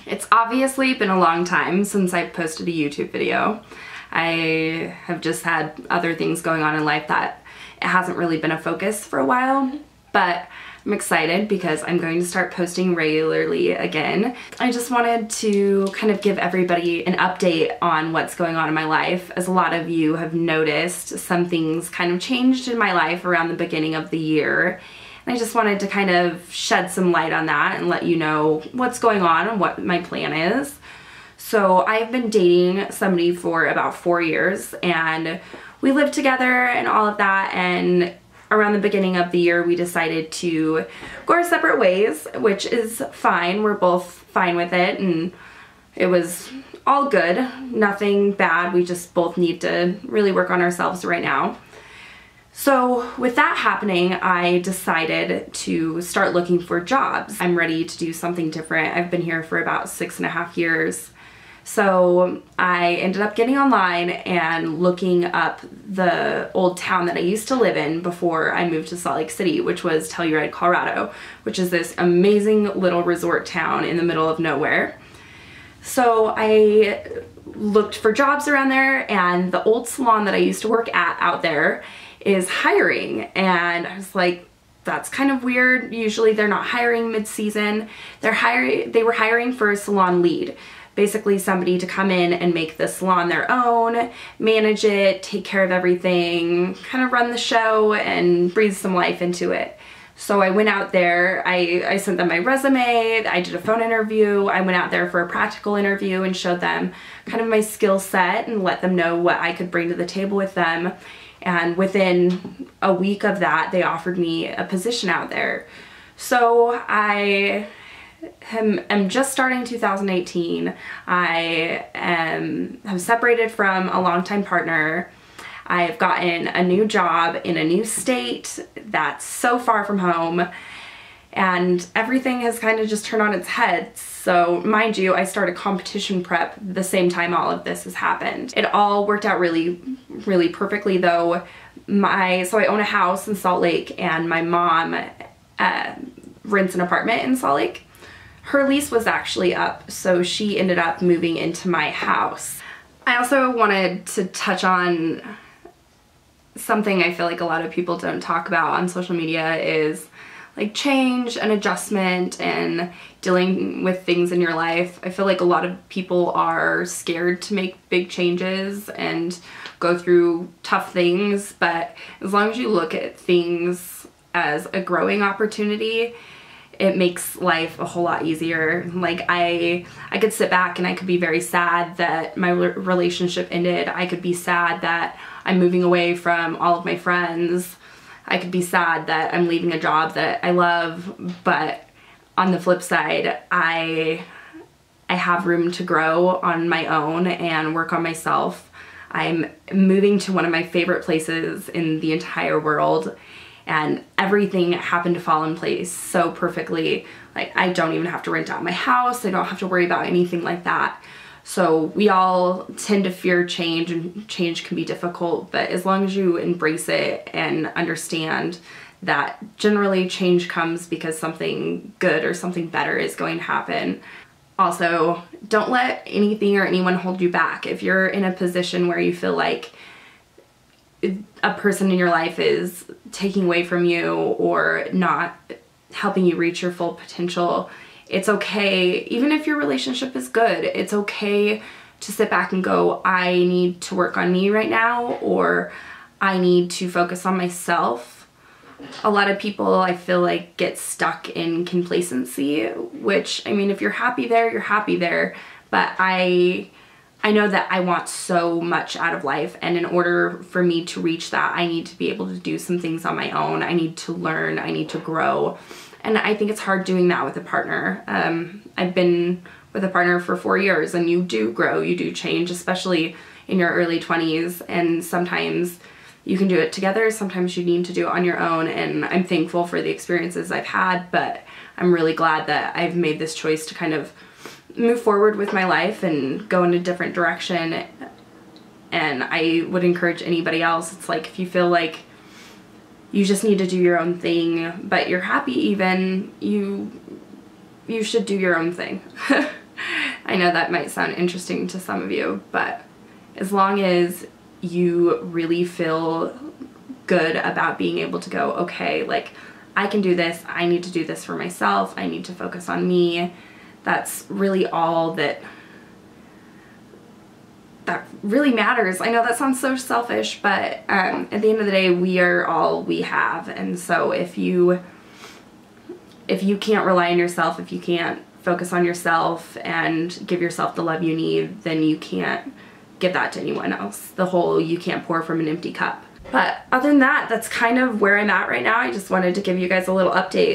It's obviously been a long time since I've posted a YouTube video. I have just had other things going on in life that it hasn't really been a focus for a while, but I'm excited because I'm going to start posting regularly again. I just wanted to kind of give everybody an update on what's going on in my life. As a lot of you have noticed, some things kind of changed in my life around the beginning of the year. And I just wanted to kind of shed some light on that and let you know what's going on and what my plan is. So I've been dating somebody for about 4 years and we lived together and all of that, and around the beginning of the year we decided to go our separate ways, which is fine. We're both fine with it and it was all good, nothing bad. We just both need to really work on ourselves right now. So with that happening, I decided to start looking for jobs. I'm ready to do something different. I've been here for about 6.5 years. So I ended up getting online and looking up the old town that I used to live in before I moved to Salt Lake City, which was Telluride, Colorado, which is this amazing little resort town in the middle of nowhere. So I looked for jobs around there, and the old salon that I used to work at out there is hiring, and I was like, that's kind of weird. Usually they're not hiring mid-season. They were hiring for a salon lead, basically somebody to come in and make the salon their own, manage it, take care of everything, kind of run the show and breathe some life into it. So I went out there, I sent them my resume, I did a phone interview, I went out there for a practical interview and showed them kind of my skill set and let them know what I could bring to the table with them. And within a week of that, they offered me a position out there. So I am just starting 2018. I have separated from a longtime partner. I've gotten a new job in a new state that's so far from home, and everything has kind of just turned on its head. So mind you, I started competition prep the same time all of this has happened. It all worked out really, really perfectly though. So I own a house in Salt Lake, and my mom rents an apartment in Salt Lake. Her lease was actually up, so she ended up moving into my house. I also wanted to touch on something I feel like a lot of people don't talk about on social media is like change and adjustment and dealing with things in your life. I feel like a lot of people are scared to make big changes and go through tough things, but as long as you look at things as a growing opportunity, it makes life a whole lot easier. Like I could sit back and I could be very sad that my relationship ended. I could be sad that I'm moving away from all of my friends. I could be sad that I'm leaving a job that I love, but on the flip side, I have room to grow on my own and work on myself. I'm moving to one of my favorite places in the entire world, and everything happened to fall in place so perfectly. Like I don't even have to rent out my house. I don't have to worry about anything like that. So we all tend to fear change, and change can be difficult, but as long as you embrace it and understand that generally change comes because something good or something better is going to happen. Also, don't let anything or anyone hold you back. If you're in a position where you feel like a person in your life is taking away from you or not helping you reach your full potential, it's okay. Even if your relationship is good, it's okay to sit back and go, I need to work on me right now, or I need to focus on myself. A lot of people, I feel like, get stuck in complacency, which, I mean, if you're happy there, you're happy there, but I know that I want so much out of life, and in order for me to reach that, I need to be able to do some things on my own. I need to learn, I need to grow, and I think it's hard doing that with a partner. I've been with a partner for 4 years, and you do grow, you do change, especially in your early 20s, and sometimes you can do it together, sometimes you need to do it on your own, and I'm thankful for the experiences I've had, but I'm really glad that I've made this choice to kind of move forward with my life and go in a different direction. And I would encourage anybody else, it's like if you feel like you just need to do your own thing, but you're happy even, you should do your own thing. I know that might sound interesting to some of you, but as long as you really feel good about being able to go, okay, like, I can do this, I need to do this for myself, I need to focus on me, that's really all that really matters. I know that sounds so selfish, but at the end of the day, we are all we have. And so if you can't rely on yourself, if you can't focus on yourself and give yourself the love you need, then you can't give that to anyone else. The whole you can't pour from an empty cup. But other than that, that's kind of where I'm at right now. I just wanted to give you guys a little update